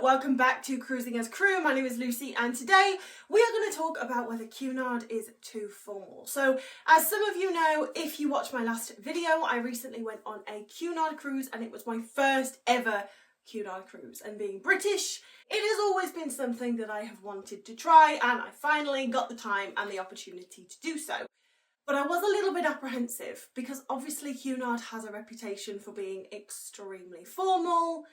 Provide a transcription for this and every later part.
welcome back to Cruising as Crew. My name is Lucy and today we are going to talk about whether Cunard is too formal. So as some of you know, if you watched my last video, I recently went on a Cunard cruise and it was my first ever Cunard cruise, and being British, it has always been something that I have wanted to try, and I finally got the time and the opportunity to do so. But I was a little bit apprehensive because obviously Cunard has a reputation for being extremely formal,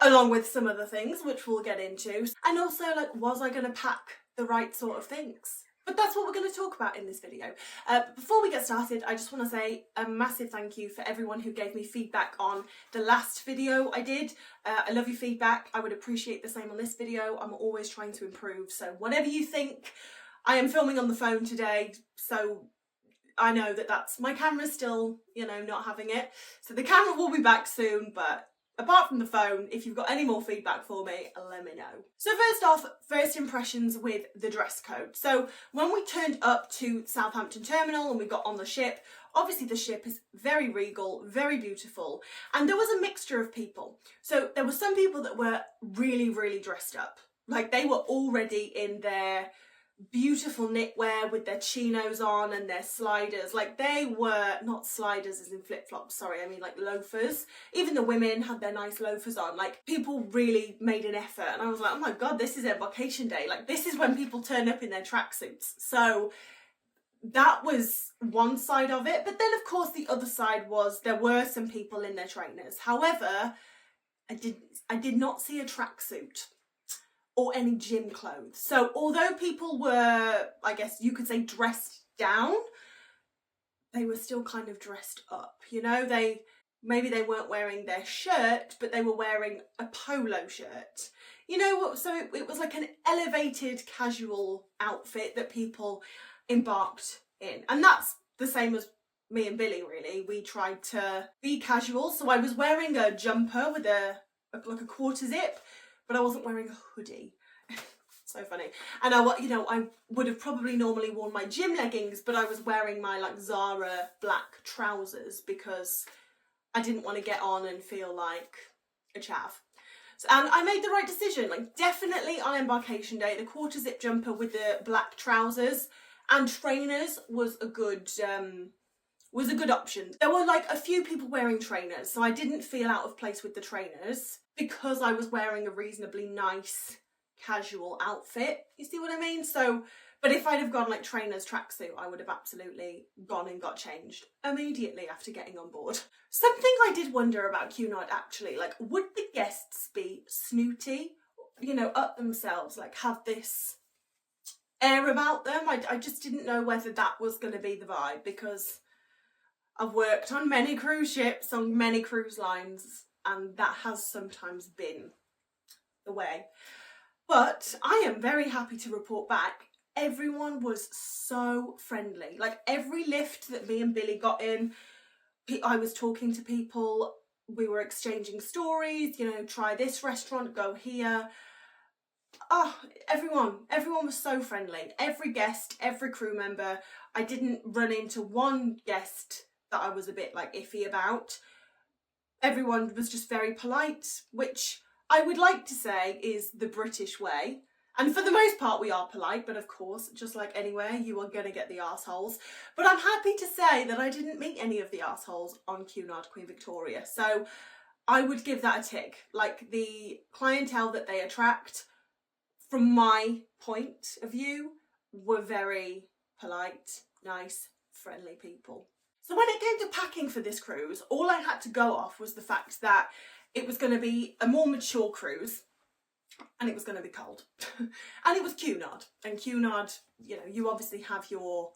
along with some other things which we'll get into. And also, like, was I going to pack the right sort of things? But that's what we're going to talk about in this video. But before we get started, I just want to say a massive thank you for everyone who gave me feedback on the last video I did. I love your feedback. I would appreciate the same on this video. I'm always trying to improve. So whatever you think, I am filming on the phone today, so I know that my camera's still, not having it. So the camera will be back soon, but apart from the phone, if you've got any more feedback for me, let me know. So first off, first impressions with the dress code. So when we turned up to Southampton Terminal and we got on the ship, obviously the ship is very regal, very beautiful, and there was a mixture of people. So there were some people that were really, really dressed up. Like, they were already in their beautiful knitwear with their chinos on and their sliders. Like, they were not sliders as in flip-flops, sorry, I mean like loafers. Even the women had their nice loafers on. Like, people really made an effort, and I was like, oh my god, this is embarkation day. Like, this is when people turn up in their tracksuits. So that was one side of it. But then of course the other side was there were some people in their trainers. However, I did not see a tracksuit or any gym clothes. So although people were, I guess you could say, dressed down, they were still kind of dressed up, maybe they weren't wearing their shirt, but they were wearing a polo shirt. So it was like an elevated casual outfit that people embarked in. And that's the same as me and Billy, really. We tried to be casual. So I was wearing a jumper with like a quarter zip, but I wasn't wearing a hoodie. So funny. And I would have probably normally worn my gym leggings, but I was wearing my like Zara black trousers because I didn't want to get on and feel like a chav. So, and I made the right decision. Like, definitely on embarkation day, the quarter zip jumper with the black trousers and trainers was a good option. There were like a few people wearing trainers, so I didn't feel out of place with the trainers because I was wearing a reasonably nice casual outfit. You see what I mean? So, but if I'd have gone like trainers tracksuit, I would have absolutely gone and got changed immediately after getting on board. Something I did wonder about Cunard actually, like, would the guests be snooty, up themselves, like have this air about them? I just didn't know whether that was going to be the vibe, because I've worked on many cruise ships, on many cruise lines, and that has sometimes been the way. But I am very happy to report back, everyone was so friendly. Like, every lift that me and Billy got in, I was talking to people, we were exchanging stories, try this restaurant, go here. Oh, everyone was so friendly. Every guest, every crew member. I didn't run into one guest that I was a bit like iffy about. Everyone was just very polite, which I would like to say is the British way. And for the most part we are polite, but of course, just like anywhere, you are going to get the arseholes. But I'm happy to say that I didn't meet any of the arseholes on Cunard Queen Victoria. So I would give that a tick. Like, the clientele that they attract, from my point of view, were very polite, nice, friendly people. So when it came to packing for this cruise, all I had to go off was the fact that it was going to be a more mature cruise and it was going to be cold. And it was Cunard. And Cunard, you obviously have your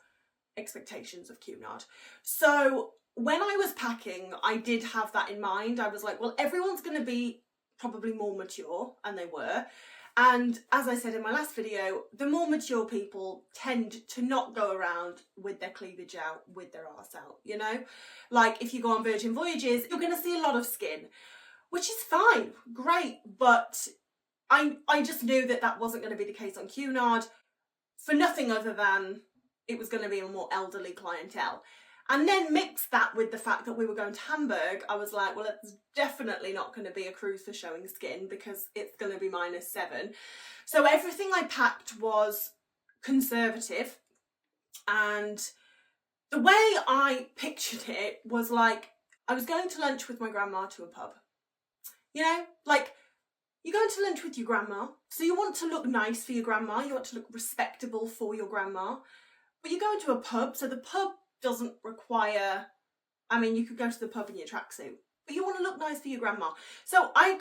expectations of Cunard. So when I was packing, I did have that in mind. I was like, well, everyone's going to be probably more mature, and they were. And as I said in my last video, the more mature people tend to not go around with their cleavage out, with their arse out, Like, if you go on Virgin Voyages, you're going to see a lot of skin, which is fine, great, but I just knew that wasn't going to be the case on Cunard for nothing other than it was going to be a more elderly clientele. And then mix that with the fact that we were going to Hamburg, I was like, well, it's definitely not going to be a cruise for showing skin because it's going to be -7. So everything I packed was conservative, and the way I pictured it was like I was going to lunch with my grandma to a pub. You know, like you're going to lunch with your grandma, so you want to look nice for your grandma, you want to look respectable for your grandma, but you're going to a pub, so the pub doesn't require, I mean, you could go to the pub in your tracksuit, but you want to look nice for your grandma. So I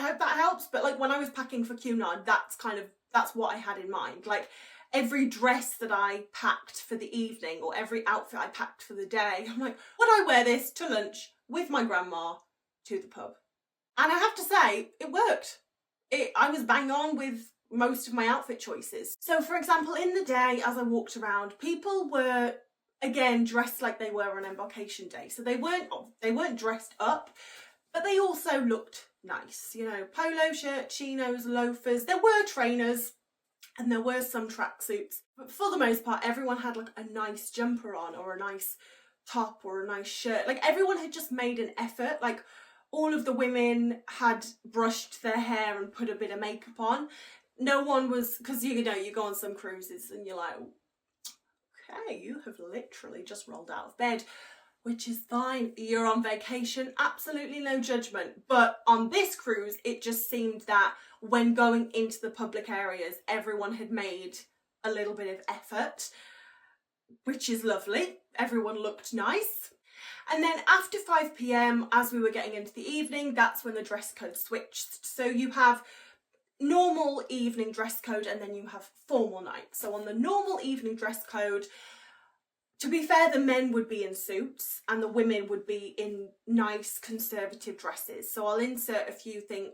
hope that helps, but like when I was packing for Cunard, that's what I had in mind. Like every dress that I packed for the evening or every outfit I packed for the day, I'm like, would I wear this to lunch with my grandma to the pub? And I have to say, it worked. I was bang on with most of my outfit choices. So for example, in the day as I walked around, people were again dressed like they were on embarkation day. So they weren't dressed up, but they also looked nice. You know, polo shirt, chinos, loafers. There were trainers and there were some tracksuits, but for the most part, everyone had like a nice jumper on or a nice top or a nice shirt. Like everyone had just made an effort. Like all of the women had brushed their hair and put a bit of makeup on. No one was, because you know, you go on some cruises and you're like, okay, you have literally just rolled out of bed, which is fine. You're on vacation, absolutely no judgment. But on this cruise, it just seemed that when going into the public areas, everyone had made a little bit of effort, which is lovely. Everyone looked nice. And then after 5 p.m, as we were getting into the evening, that's when the dress code switched. So you have normal evening dress code and then you have formal night. So on the normal evening dress code, to be fair, the men would be in suits and the women would be in nice conservative dresses. So I'll insert a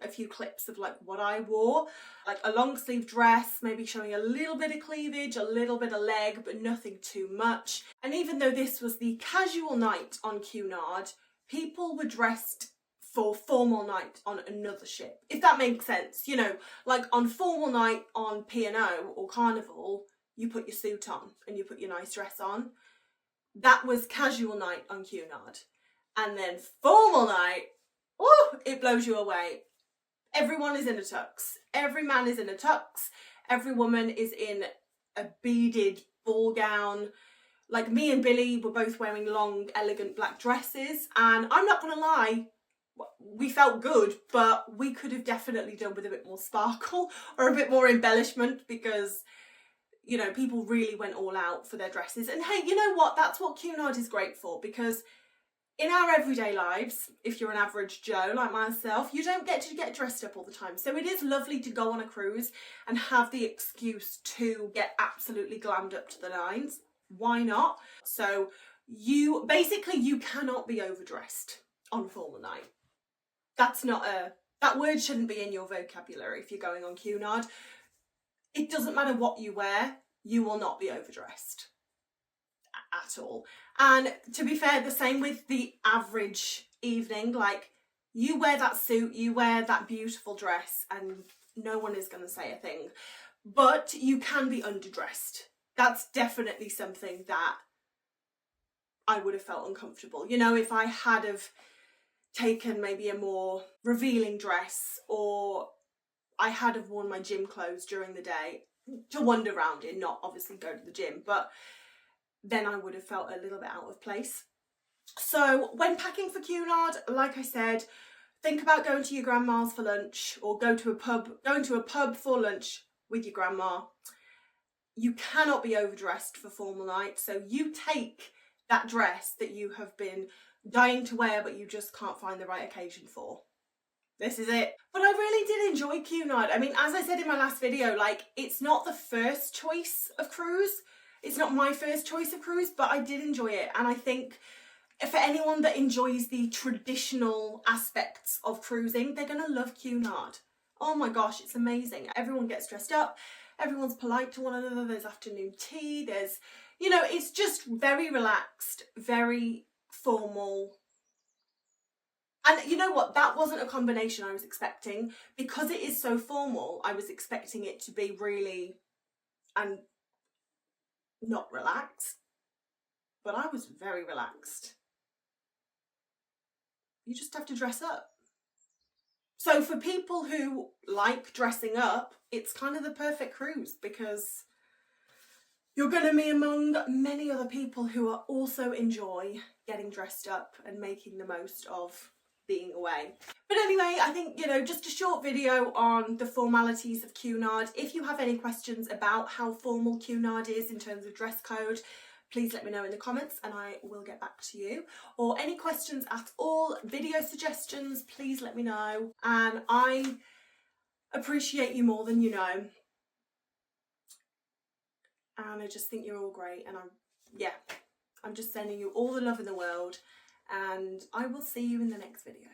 few clips of like what I wore, like a long sleeve dress, maybe showing a little bit of cleavage, a little bit of leg, but nothing too much. And even though this was the casual night on Cunard, people were dressed for formal night on another ship, if that makes sense. You know, like on formal night on P&O or Carnival, you put your suit on and you put your nice dress on. That was casual night on Cunard. And then formal night, oh, it blows you away. Everyone is in a tux. Every man is in a tux. Every woman is in a beaded ball gown. Like me and Billy were both wearing long, elegant black dresses. And I'm not going to lie, we felt good, but we could have definitely done with a bit more sparkle or a bit more embellishment because, you know, people really went all out for their dresses. And hey, you know what? That's what Cunard is great for, because in our everyday lives, if you're an average Joe like myself, you don't get to get dressed up all the time. So it is lovely to go on a cruise and have the excuse to get absolutely glammed up to the nines. Why not? So you cannot be overdressed on formal night. That word shouldn't be in your vocabulary if you're going on Cunard. It doesn't matter what you wear, you will not be overdressed at all. And to be fair, the same with the average evening. Like, you wear that suit, you wear that beautiful dress, and no one is going to say a thing. But you can be underdressed. That's definitely something that I would have felt uncomfortable. You know, if I had have taken maybe a more revealing dress, or I had have worn my gym clothes during the day to wander around in, not obviously go to the gym, but then I would have felt a little bit out of place. So when packing for Cunard, like I said, think about going to your grandma's for lunch, or going to a pub for lunch with your grandma. You cannot be overdressed for formal night, so you take that dress that you have been dying to wear but you just can't find the right occasion for. This is it. But I really did enjoy Cunard. I mean, as I said in my last video, like, it's not the first choice of cruise. It's not my first choice of cruise, but I did enjoy it. And I think for anyone that enjoys the traditional aspects of cruising, they're going to love Cunard. Oh my gosh, it's amazing. Everyone gets dressed up. Everyone's polite to one another. There's afternoon tea. There's, you know, it's just very relaxed, very formal. And you know what? That wasn't a combination I was expecting. Because it is so formal, I was expecting it to be really and not relaxed. but I was very relaxed. You just have to dress up. So for people who like dressing up, it's kind of the perfect cruise, because you're going to be among many other people who are also enjoy getting dressed up and making the most of being away. But anyway, I think, you know, just a short video on the formalities of Cunard. If you have any questions about how formal Cunard is in terms of dress code, please let me know in the comments and I will get back to you. Or any questions at all, video suggestions, please let me know. And I appreciate you more than you know. And I just think you're all great. And I'm just sending you all the love in the world. And I will see you in the next video.